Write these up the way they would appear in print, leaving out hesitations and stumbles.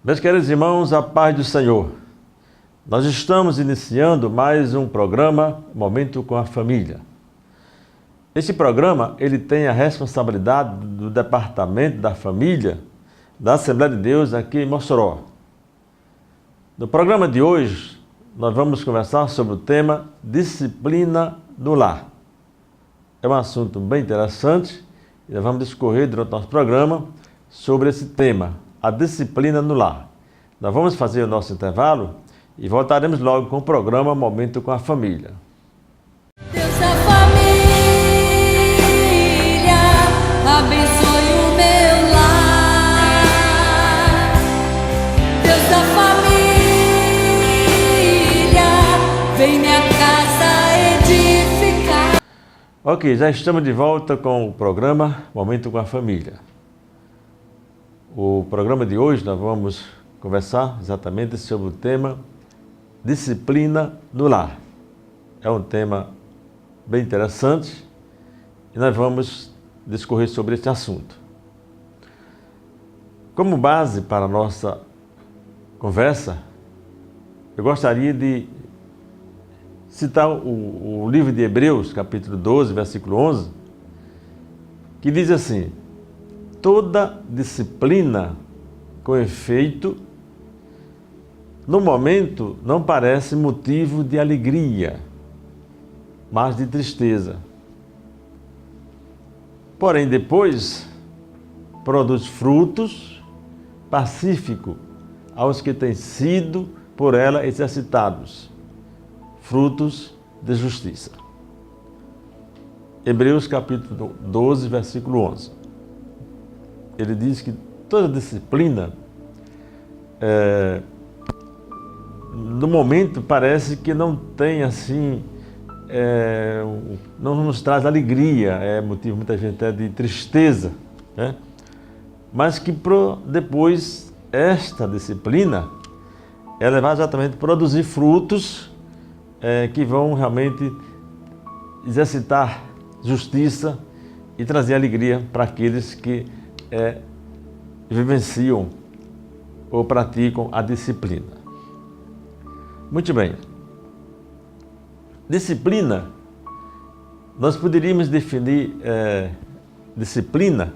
Meus queridos irmãos, a paz do Senhor. Nós estamos iniciando mais um programa Momento com a Família. Esse programa, ele tem a responsabilidade do Departamento da Família da Assembleia de Deus aqui em Mossoró. No programa de hoje, nós vamos conversar sobre o tema Disciplina no Lar. É um assunto bem interessante e nós vamos discorrer durante o nosso programa sobre esse tema, a disciplina no lar. Nós vamos fazer o nosso intervalo e voltaremos logo com o programa Momento com a Família. Deus da família, abençoe o meu lar. Deus da família, vem minha casa edificar. Ok, já estamos de volta com o programa Momento com a Família. O programa de hoje nós vamos conversar exatamente sobre o tema Disciplina no Lar. É um tema bem interessante e nós vamos discorrer sobre este assunto. Como base para a nossa conversa, eu gostaria de citar o livro de Hebreus, capítulo 12, versículo 11, que diz assim: toda disciplina com efeito, no momento não parece motivo de alegria, mas de tristeza. Porém, depois produz frutos pacíficos aos que têm sido por ela exercitados, frutos de justiça. Hebreus capítulo 12, versículo 11. Ele diz que toda disciplina, no momento parece que não tem assim, não nos traz alegria, é motivo muita gente até de tristeza, né? Mas que depois esta disciplina, ela vai exatamente produzir frutos que vão realmente exercitar justiça e trazer alegria para aqueles que vivenciam ou praticam a disciplina. Muito bem. Disciplina, nós poderíamos definir disciplina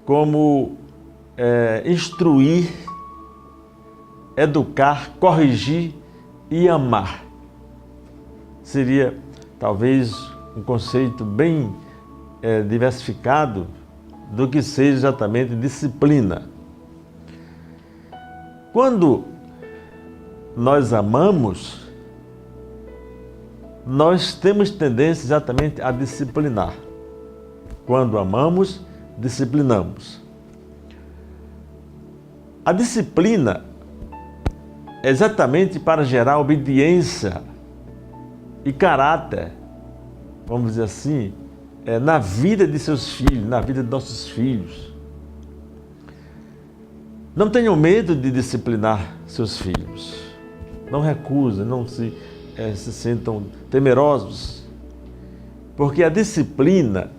como instruir, educar, corrigir e amar. Seria talvez um conceito bem diversificado do que seja exatamente disciplina. Quando nós amamos, nós temos tendência exatamente a disciplinar. Quando amamos, disciplinamos. A disciplina é exatamente para gerar obediência e caráter, vamos dizer assim, na vida de seus filhos, na vida de nossos filhos. Não tenham medo de disciplinar seus filhos. Não recusem, não se sintam temerosos. Porque a disciplina,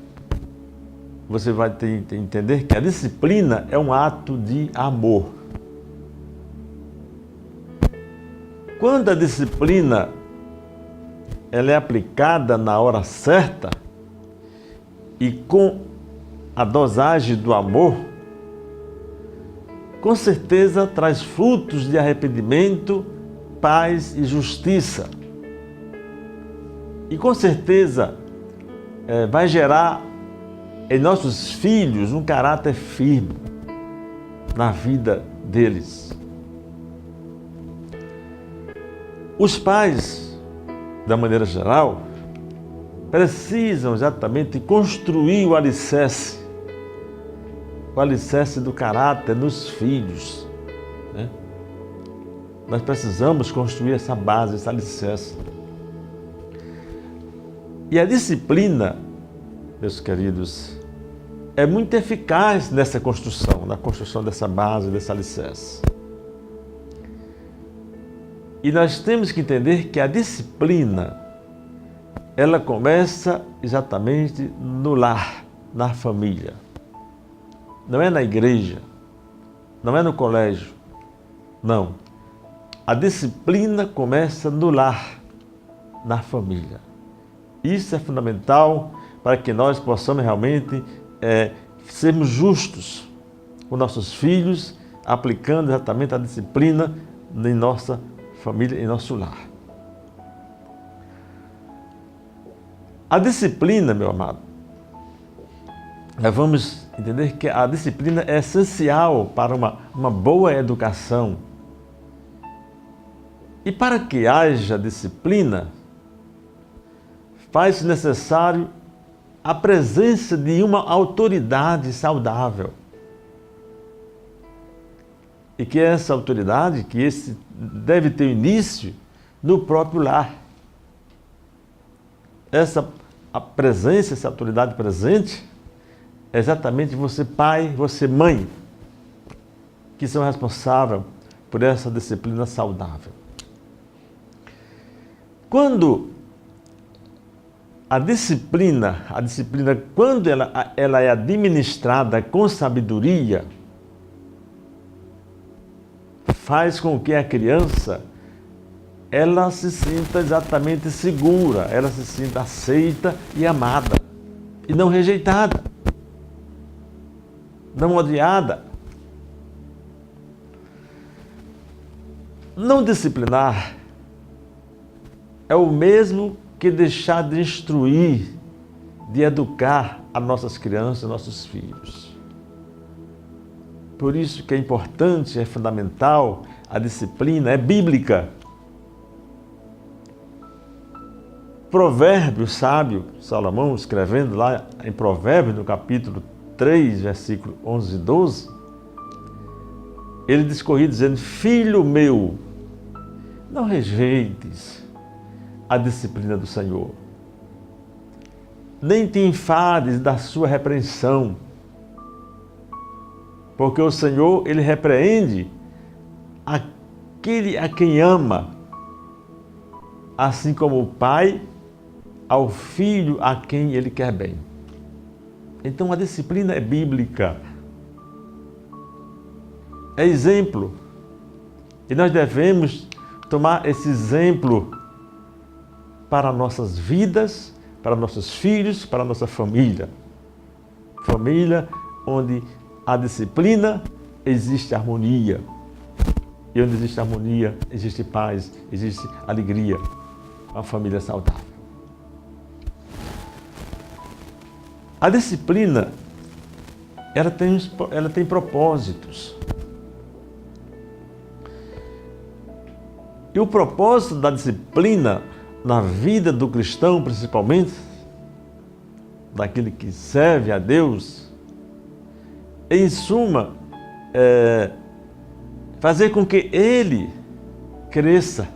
você vai ter que entender que a disciplina é um ato de amor. Quando a disciplina ela é aplicada na hora certa, e com a dosagem do amor, com certeza traz frutos de arrependimento, paz e justiça. E com certeza vai gerar em nossos filhos um caráter firme na vida deles. Os pais, da maneira geral, precisam exatamente construir o alicerce do caráter nos filhos, né? Nós precisamos construir essa base, esse alicerce. E a disciplina, meus queridos, é muito eficaz nessa construção, na construção dessa base, desse alicerce. E nós temos que entender que a disciplina, ela começa exatamente no lar, na família. Não é na igreja, não é no colégio, Não. A disciplina começa no lar, na família. Isso é fundamental para que nós possamos realmente sermos justos com nossos filhos, aplicando exatamente a disciplina em nossa família, em nosso lar. A disciplina, meu amado, nós vamos entender que a disciplina é essencial para uma boa educação. E para que haja disciplina, faz necessário a presença de uma autoridade saudável. E que essa autoridade, que esse deve ter início no próprio lar. A presença, essa autoridade presente, é exatamente você pai, você mãe, que são responsáveis por essa disciplina saudável. Quando a disciplina, quando ela é administrada com sabedoria, faz com que a criança ela se sinta exatamente segura, ela se sinta aceita e amada, e não rejeitada, não odiada. Não disciplinar é o mesmo que deixar de instruir, de educar as nossas crianças, nossos filhos. Por isso que é importante, é fundamental, a disciplina é bíblica. Provérbio sábio, Salomão escrevendo lá em Provérbios, no capítulo 3, versículo 11 e 12, ele discorria dizendo: filho meu, não rejeites a disciplina do Senhor, nem te enfades da sua repreensão, porque o Senhor, ele repreende aquele a quem ama, assim como o pai ao filho a quem ele quer bem. Então a disciplina é bíblica, é exemplo, e nós devemos tomar esse exemplo para nossas vidas, para nossos filhos, para nossa família. Família onde a disciplina existe harmonia, e onde existe harmonia existe paz, existe alegria, uma família saudável. A disciplina, ela tem propósitos. E o propósito da disciplina na vida do cristão, principalmente, daquele que serve a Deus, em suma, fazer com que ele cresça.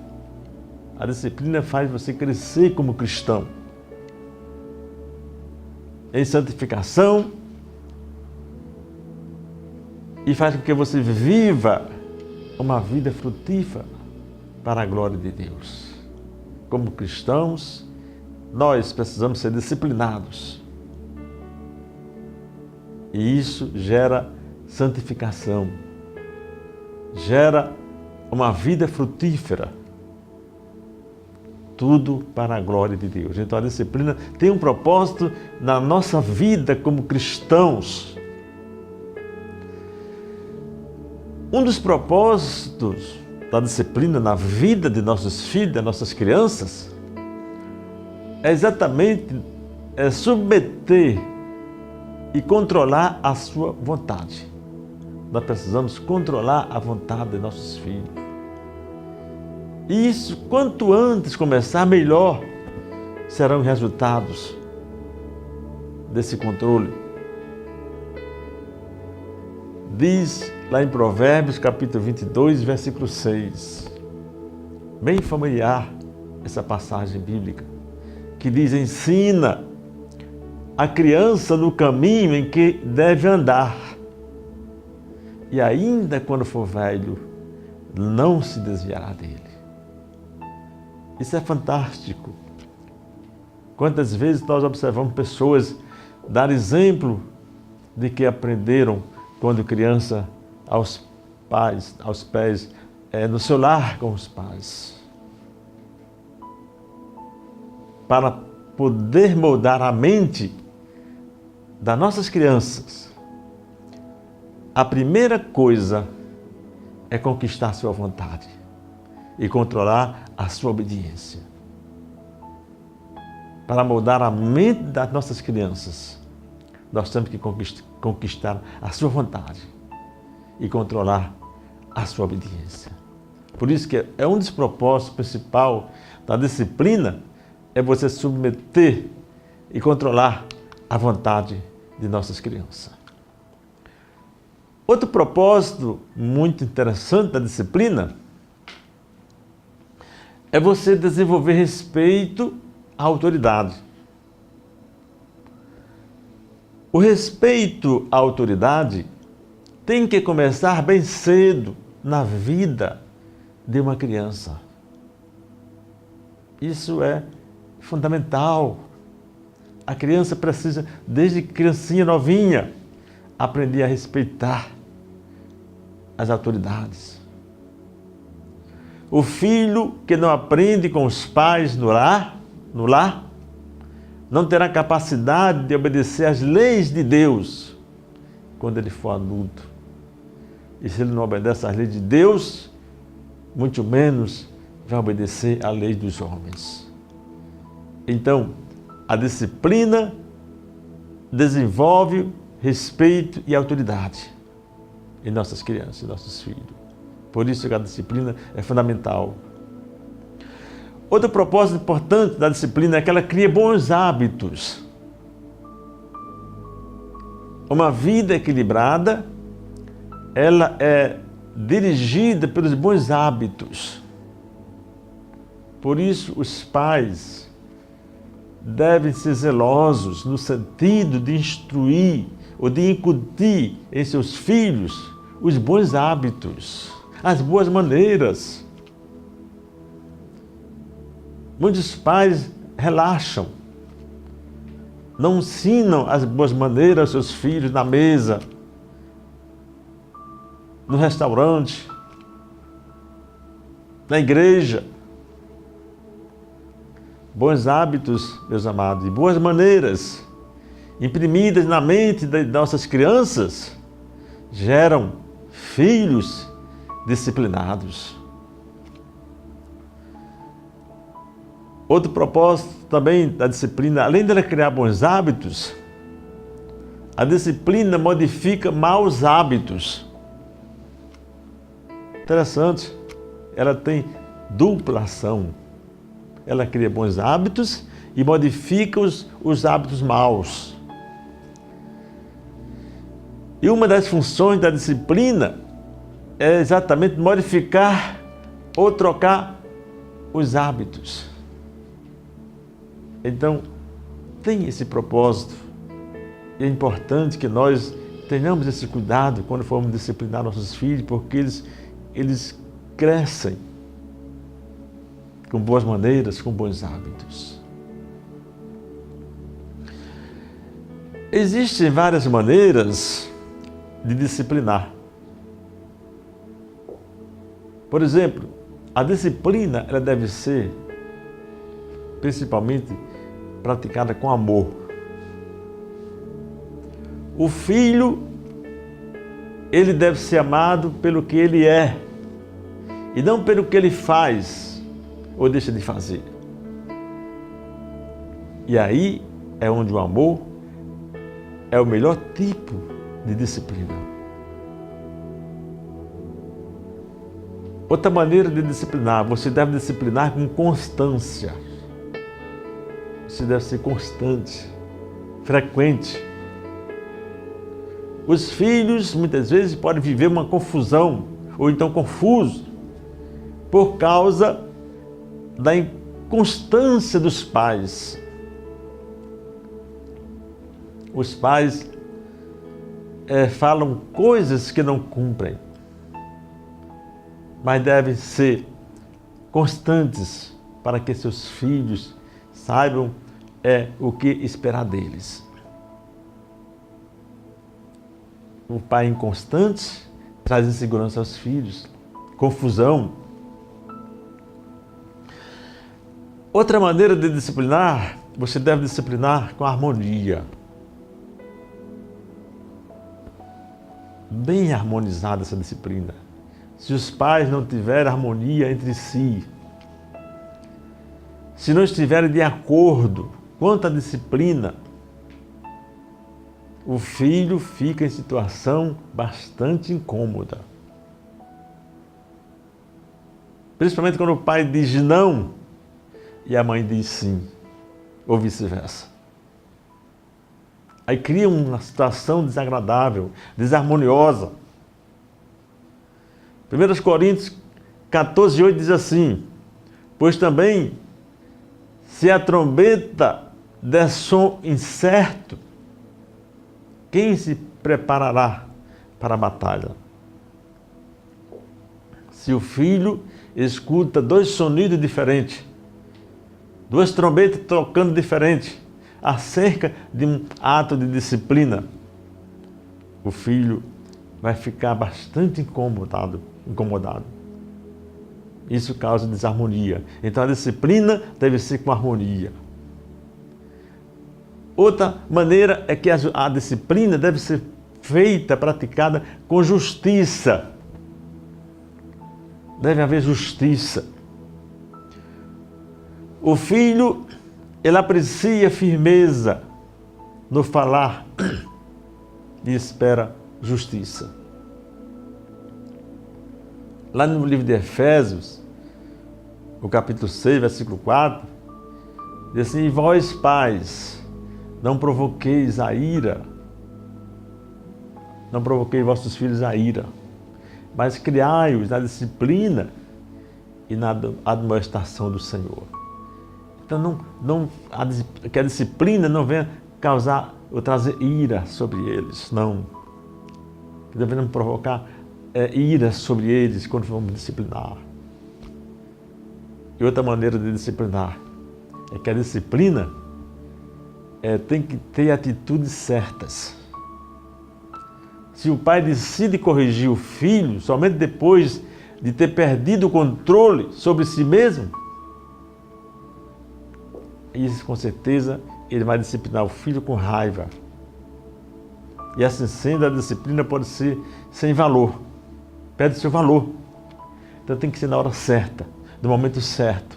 A disciplina faz você crescer como cristão, em santificação, e faz com que você viva uma vida frutífera para a glória de Deus. Como cristãos, nós precisamos ser disciplinados. E isso gera santificação, gera uma vida frutífera. Tudo para a glória de Deus. Então a disciplina tem um propósito na nossa vida como cristãos. Um dos propósitos da disciplina na vida de nossos filhos, das nossas crianças, é exatamente submeter e controlar a sua vontade. Nós precisamos controlar a vontade de nossos filhos. E isso, quanto antes começar, melhor serão os resultados desse controle. Diz lá em Provérbios, capítulo 22, versículo 6, bem familiar essa passagem bíblica, que diz: ensina a criança no caminho em que deve andar, e ainda quando for velho, não se desviará dele. Isso é fantástico. Quantas vezes nós observamos pessoas dar exemplo de que aprenderam quando criança aos pés no seu lar com os pais. Para poder moldar a mente das nossas crianças, a primeira coisa é conquistar sua vontade e controlar a sua obediência. Para moldar a mente das nossas crianças, nós temos que conquistar a sua vontade e controlar a sua obediência. Por isso que é um dos propósitos principais da disciplina, é você submeter e controlar a vontade de nossas crianças. Outro propósito muito interessante da disciplina é você desenvolver respeito à autoridade. O respeito à autoridade tem que começar bem cedo na vida de uma criança. Isso é fundamental. A criança precisa, desde criancinha novinha, aprender a respeitar as autoridades. O filho que não aprende com os pais no lar, não terá capacidade de obedecer às leis de Deus quando ele for adulto. E se ele não obedece às leis de Deus, muito menos vai obedecer às leis dos homens. Então, a disciplina desenvolve respeito e autoridade em nossas crianças, em nossos filhos. Por isso que a disciplina é fundamental. Outro propósito importante da disciplina é que ela cria bons hábitos. Uma vida equilibrada, ela é dirigida pelos bons hábitos. Por isso, os pais devem ser zelosos no sentido de instruir ou de incutir em seus filhos os bons hábitos, as boas maneiras. Muitos pais relaxam, não ensinam as boas maneiras aos seus filhos na mesa, no restaurante, na igreja. Bons hábitos, meus amados, e boas maneiras imprimidas na mente das nossas crianças geram filhos disciplinados. Outro propósito também da disciplina, além dela criar bons hábitos, a disciplina modifica maus hábitos. Interessante, ela tem dupla ação. Ela cria bons hábitos e modifica os hábitos maus. E uma das funções da disciplina é exatamente modificar ou trocar os hábitos. Então, tem esse propósito. E é importante que nós tenhamos esse cuidado quando formos disciplinar nossos filhos, porque eles crescem com boas maneiras, com bons hábitos. Existem várias maneiras de disciplinar. Por exemplo, a disciplina ela deve ser principalmente praticada com amor. O filho, ele deve ser amado pelo que ele é e não pelo que ele faz ou deixa de fazer. E aí é onde o amor é o melhor tipo de disciplina. Outra maneira de disciplinar, você deve disciplinar com constância. Você deve ser constante, frequente. Os filhos muitas vezes podem viver uma confusão ou então confuso por causa da inconstância dos pais. Os pais falam coisas que não cumprem, mas devem ser constantes para que seus filhos saibam o que esperar deles. Um pai inconstante traz insegurança aos filhos confusão. Outra maneira de disciplinar, você deve disciplinar com harmonia. Bem harmonizada essa disciplina. Se os pais não tiverem harmonia entre si, se não estiverem de acordo quanto à disciplina, o filho fica em situação bastante incômoda. Principalmente quando o pai diz não e a mãe diz sim, ou vice-versa. Aí cria uma situação desagradável, desarmoniosa. 1 Coríntios 14:8 diz assim: pois também, se a trombeta der som incerto, quem se preparará para a batalha? Se o filho escuta dois sonidos diferentes, duas trombetas tocando diferente, acerca de um ato de disciplina, o filho vai ficar bastante incomodado. Isso causa desarmonia. Então a disciplina deve ser com harmonia. Outra maneira é que a disciplina deve ser feita, praticada com justiça. Deve haver justiça. O filho, ele aprecia firmeza no falar e espera justiça. Lá no livro de Efésios, o capítulo 6, versículo 4, diz assim: e vós, pais, não provoqueis a ira, não provoqueis vossos filhos a ira, mas criai-os na disciplina e na admoestação do Senhor. Então, que a disciplina não venha causar ou trazer ira sobre eles, não. Que devemos provocar ira sobre eles quando vamos disciplinar. E outra maneira de disciplinar é que a disciplina tem que ter atitudes certas. Se o pai decide corrigir o filho somente depois de ter perdido o controle sobre si mesmo, isso com certeza ele vai disciplinar o filho com raiva. E assim sendo, a disciplina pode ser sem valor, perde seu valor. Então tem que ser na hora certa, no momento certo,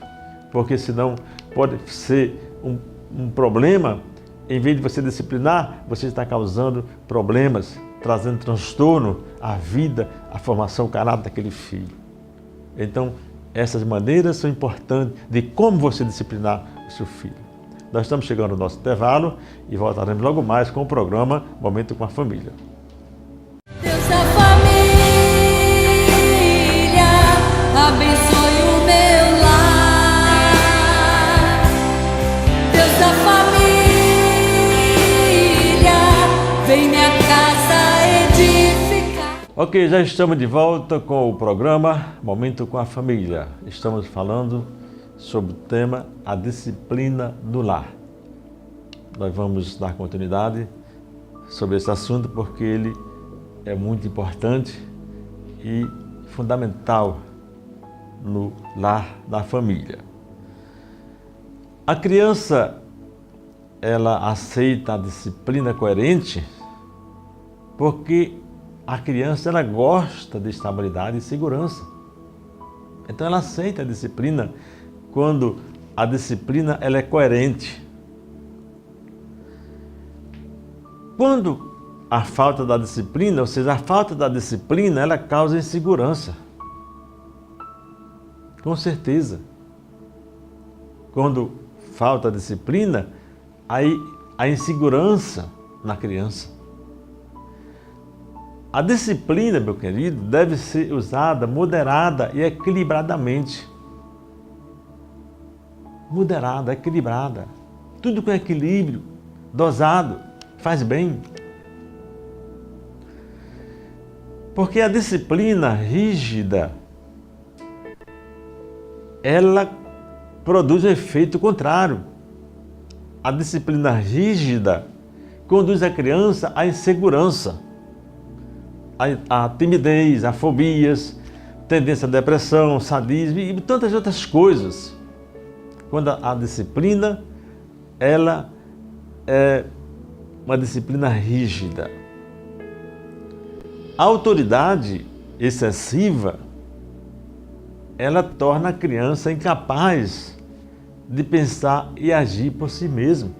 porque senão pode ser um problema. Em vez de você disciplinar, você está causando problemas, trazendo transtorno à vida, à formação, ao caráter daquele filho. Então, essas maneiras são importantes de como você disciplinar o seu filho. Nós estamos chegando ao nosso intervalo e voltaremos logo mais com o programa Momento com a Família. Deus da família, abençoe o meu lar. Deus da família, vem minha casa edificar. Ok, já estamos de volta com o programa Momento com a Família. Estamos falando sobre o tema a disciplina do lar. Nós vamos dar continuidade sobre esse assunto porque ele é muito importante e fundamental no lar da família. A criança, ela aceita a disciplina coerente porque a criança, ela gosta de estabilidade e segurança. Então ela aceita a disciplina quando a disciplina ela é coerente. Quando a falta da disciplina, ou seja, a falta da disciplina, ela causa insegurança. Com certeza. Quando falta disciplina, aí a insegurança na criança. A disciplina, meu querido, deve ser usada moderada e equilibradamente. Moderada, equilibrada. Tudo com equilíbrio, dosado, faz bem. Porque a disciplina rígida, ela produz um efeito contrário. A disciplina rígida conduz a criança à insegurança, à timidez, a fobias, tendência à depressão, sadismo e tantas outras coisas. Quando a disciplina, ela é uma disciplina rígida. A autoridade excessiva, ela torna a criança incapaz de pensar e agir por si mesmo.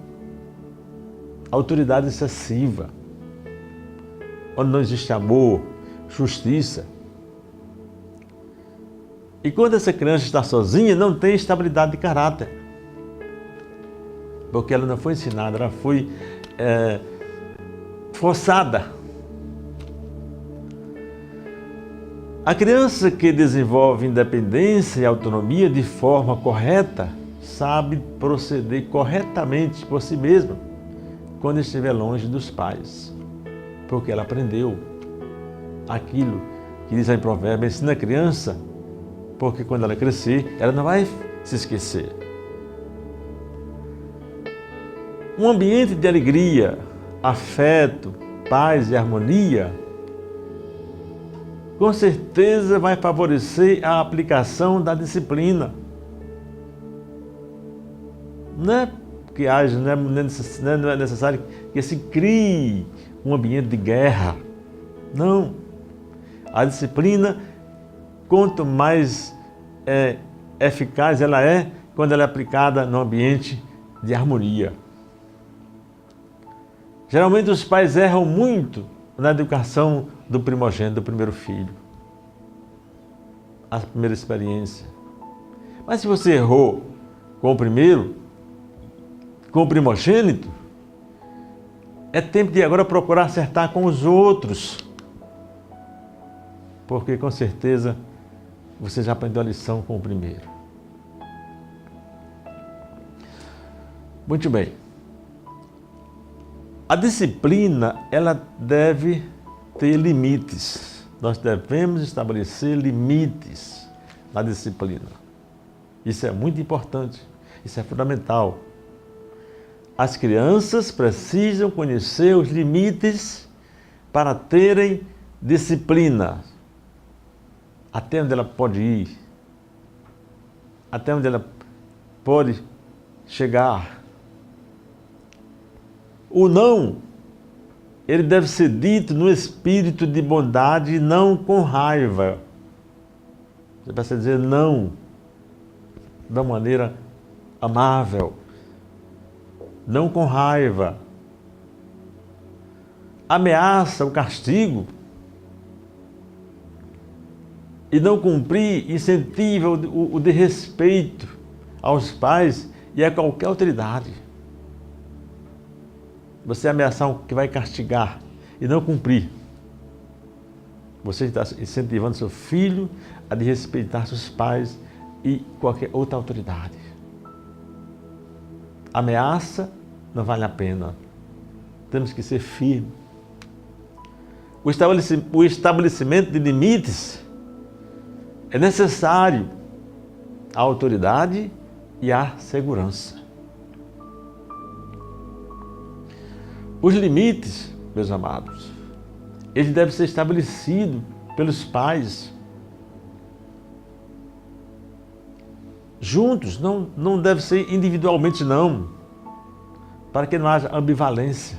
Autoridade excessiva, onde não existe amor, justiça. E quando essa criança está sozinha, não tem estabilidade de caráter. Porque ela não foi ensinada, ela foi forçada. A criança que desenvolve independência e autonomia de forma correta, sabe proceder corretamente por si mesma quando estiver longe dos pais. Porque ela aprendeu aquilo que diz em Provérbios: ensina a criança, porque quando ela crescer, ela não vai se esquecer. Um ambiente de alegria, afeto, paz e harmonia, com certeza vai favorecer a aplicação da disciplina. Não é que haja, não é necessário que se crie um ambiente de guerra. Não. A disciplina, quanto mais eficaz ela é, quando ela é aplicada no ambiente de harmonia. Geralmente os pais erram muito na educação do primogênito, do primeiro filho. A primeira experiência. Mas se você errou com o primeiro, com o primogênito, é tempo de agora procurar acertar com os outros. Porque com certeza você já aprendeu a lição com o primeiro. Muito bem. A disciplina, ela deve ter limites. Nós devemos estabelecer limites na disciplina. Isso é muito importante, isso é fundamental. As crianças precisam conhecer os limites para terem disciplina. Até onde ela pode ir, até onde ela pode chegar. O não, ele deve ser dito no espírito de bondade e não com raiva. Você precisa dizer não da maneira amável, não com raiva. Ameaça, o castigo, e não cumprir, incentiva o desrespeito aos pais e a qualquer autoridade. Você ameaçar o que vai castigar e não cumprir, você está incentivando seu filho a desrespeitar seus pais e qualquer outra autoridade. Ameaça não vale a pena. Temos que ser firmes. O estabelecimento de limites é necessário à autoridade e à segurança. Os limites, meus amados, eles devem ser estabelecidos pelos pais. Juntos, não deve ser individualmente, não, para que não haja ambivalência.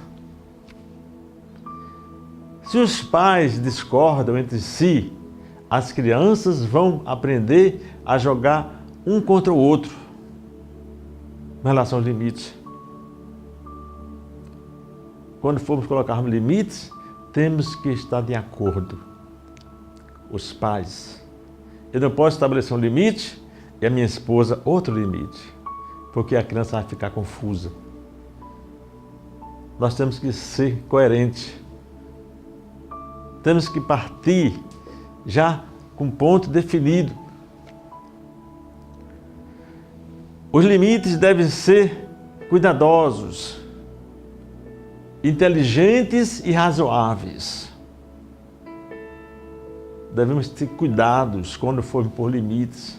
Se os pais discordam entre si, as crianças vão aprender a jogar um contra o outro em relação aos limites. Quando formos colocar limites, temos que estar de acordo. Os pais. Eu não posso estabelecer um limite e a minha esposa outro limite, porque a criança vai ficar confusa. Nós temos que ser coerentes. Temos que partir já com um ponto definido. Os limites devem ser cuidadosos, inteligentes e razoáveis. Devemos ter cuidados quando formos por limites.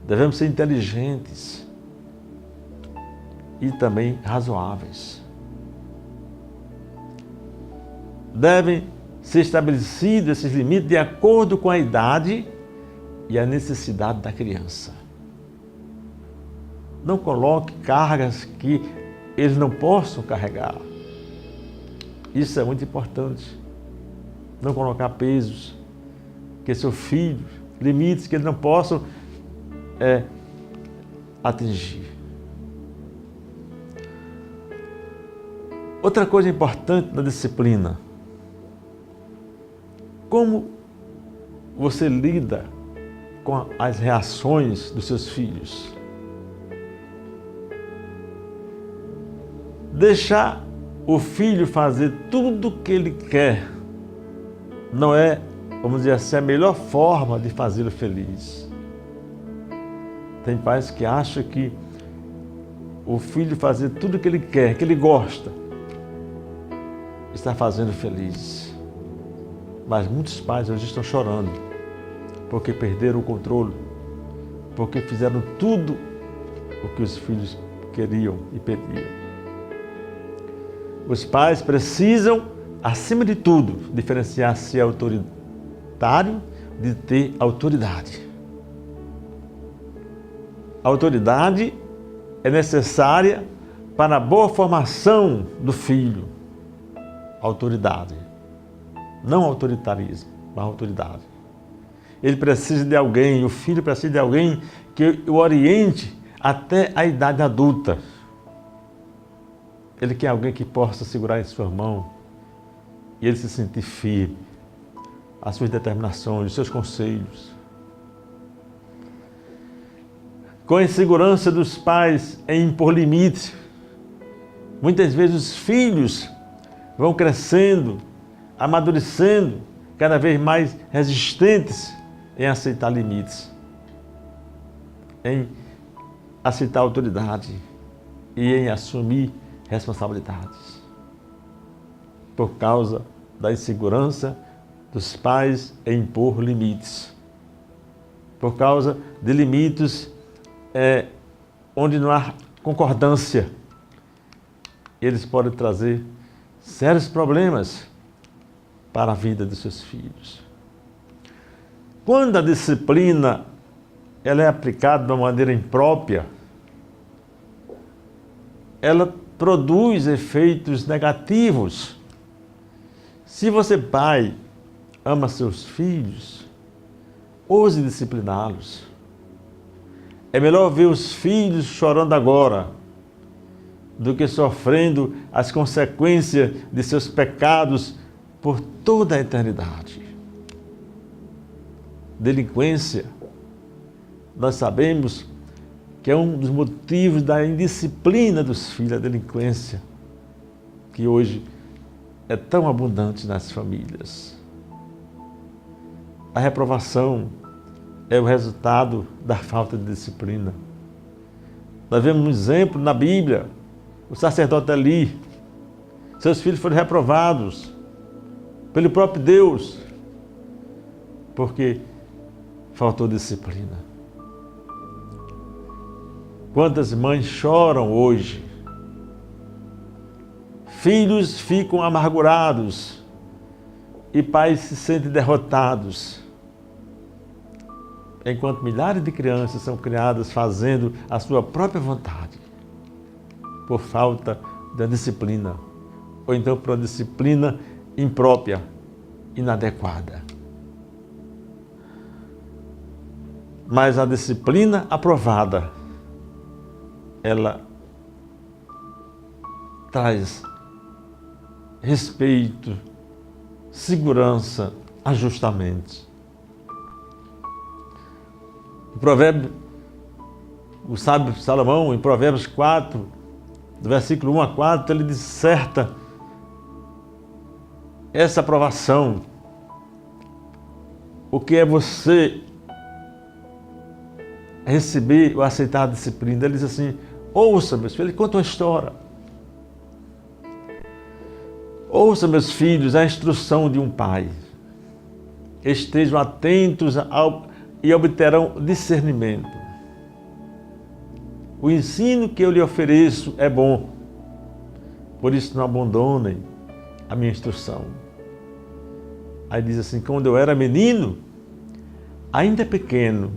Devemos ser inteligentes e também razoáveis. Devem ser estabelecidos esses limites de acordo com a idade e a necessidade da criança. Não coloque cargas que eles não possam carregar. Isso é muito importante. Não colocar pesos que seu filho, limites que eles não possam atingir. Outra coisa importante na disciplina: como você lida com as reações dos seus filhos. Deixar o filho fazer tudo o que ele quer não é, vamos dizer assim, a melhor forma de fazê-lo feliz. Tem pais que acham que o filho fazer tudo o que ele quer, que ele gosta, está fazendo feliz. Mas muitos pais hoje estão chorando porque perderam o controle, porque fizeram tudo o que os filhos queriam e pediam. Os pais precisam, acima de tudo, diferenciar se é autoritário de ter autoridade. A autoridade é necessária para a boa formação do filho. Autoridade. Não autoritarismo, mas autoridade. Ele precisa de alguém, o filho precisa de alguém que o oriente até a idade adulta. Ele quer alguém que possa segurar em sua mão e ele se sentir firme, as suas determinações, os seus conselhos. Com a insegurança dos pais em impor limites, muitas vezes os filhos vão crescendo, amadurecendo, cada vez mais resistentes em aceitar limites, em aceitar autoridade e em assumir responsabilidades, por causa da insegurança dos pais em impor limites, por causa de limites onde não há concordância. Eles podem trazer sérios problemas para a vida dos seus filhos. Quando a disciplina ela é aplicada de uma maneira imprópria, ela produz efeitos negativos. Se você, pai, ama seus filhos, ouse discipliná-los. É melhor ver os filhos chorando agora do que sofrendo as consequências de seus pecados por toda a eternidade. Delinquência, nós sabemos que é um dos motivos da indisciplina dos filhos, a delinquência, que hoje é tão abundante nas famílias. A reprovação é o resultado da falta de disciplina. Nós vemos um exemplo na Bíblia, o sacerdote Eli, seus filhos foram reprovados pelo próprio Deus, porque faltou disciplina. Quantas mães choram hoje? Filhos ficam amargurados e pais se sentem derrotados, enquanto milhares de crianças são criadas fazendo a sua própria vontade, por falta da disciplina, ou então por uma disciplina imprópria, inadequada. Mas a disciplina aprovada, ela traz respeito, segurança, ajustamento. O sábio Salomão, em Provérbios 4, do versículo 1 a 4, ele disserta essa aprovação. O que é você receber ou aceitar a disciplina? Ele diz assim: ouça, meus filhos, ele conta uma história. Ouça, meus filhos, a instrução de um pai. Estejam atentos e obterão discernimento. O ensino que eu lhe ofereço é bom, por isso não abandonem a minha instrução. Aí diz assim: quando eu era menino, ainda pequeno,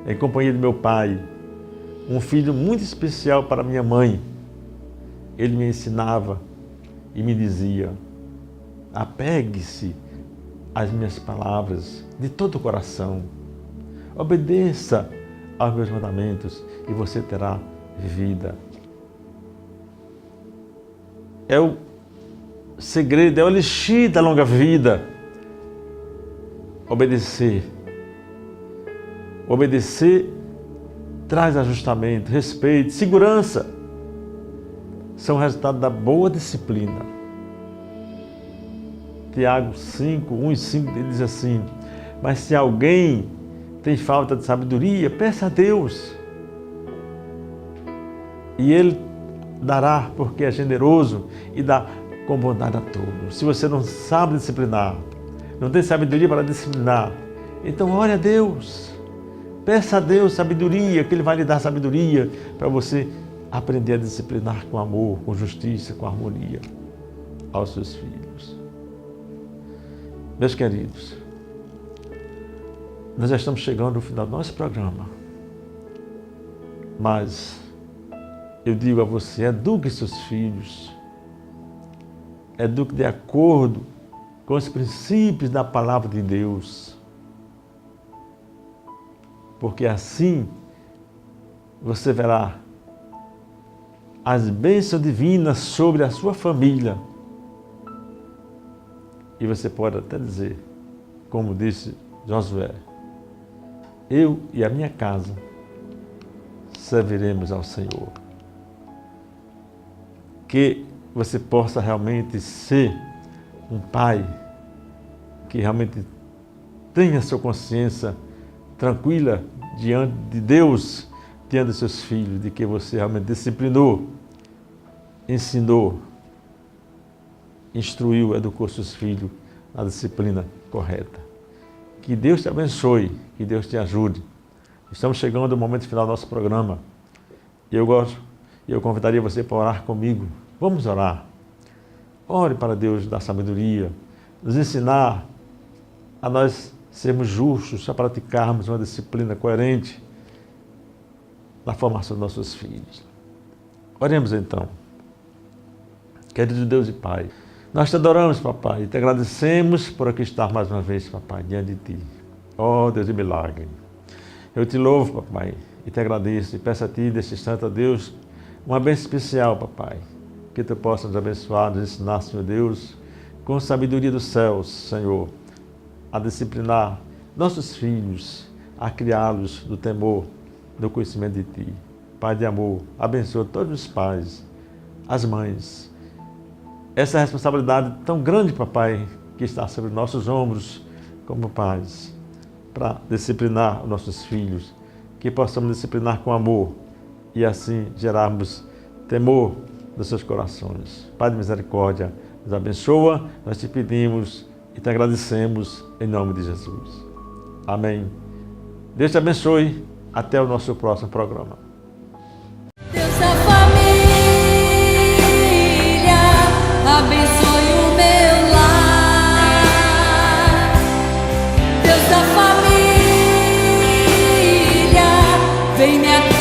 em companhia de meu pai, um filho muito especial para minha mãe, ele me ensinava e me dizia: apegue-se às minhas palavras de todo o coração, obedeça aos meus mandamentos e você terá vida. É o segredo, é o elixir da longa vida. Obedecer. Obedecer traz ajustamento, respeito, segurança. São resultado da boa disciplina. Tiago 5, 1 e 5, ele diz assim: mas se alguém tem falta de sabedoria, peça a Deus. E Ele dará, porque é generoso e dá com bondade a todos. Se você não sabe disciplinar, não tem sabedoria para disciplinar, então ore a Deus. Peça a Deus sabedoria, que Ele vai lhe dar sabedoria para você aprender a disciplinar com amor, com justiça, com harmonia aos seus filhos. Meus queridos, nós já estamos chegando ao final do nosso programa, mas eu digo a você, eduque seus filhos, eduque de acordo com os princípios da palavra de Deus, porque assim você verá as bênçãos divinas sobre a sua família. E você pode até dizer, como disse Josué: eu e a minha casa serviremos ao Senhor. Que você possa realmente ser um pai que realmente tenha sua consciência tranquila diante de Deus, diante dos seus filhos, de que você realmente disciplinou, ensinou, instruiu, educou seus filhos na disciplina correta. Que Deus te abençoe, que Deus te ajude. Estamos chegando ao momento final do nosso programa. E eu convidaria você para orar comigo. Vamos orar. Ore para Deus dar sabedoria, nos ensinar a nós sermos justos, a praticarmos uma disciplina coerente na formação dos nossos filhos. Oremos então. Querido Deus e Pai, nós te adoramos, papai, e te agradecemos por aqui estar mais uma vez, papai, diante de ti. Ó Deus de milagre. Eu te louvo, papai, e te agradeço, e peço a ti, deste instante, a Deus, uma bênção especial, papai, que tu possa nos abençoar, nos ensinar, Senhor Deus, com sabedoria dos céus, Senhor, a disciplinar nossos filhos, a criá-los do temor, do conhecimento de ti. Pai de amor, abençoa todos os pais, as mães. Essa responsabilidade tão grande, papai, que está sobre nossos ombros como pais, para disciplinar os nossos filhos, que possamos disciplinar com amor e assim gerarmos temor dos seus corações. Pai de misericórdia, nos abençoa, nós te pedimos e te agradecemos em nome de Jesus. Amém. Deus te abençoe. Até o nosso próximo programa. Deus da família, abençoe o meu lar. Deus da família, vem me acolher.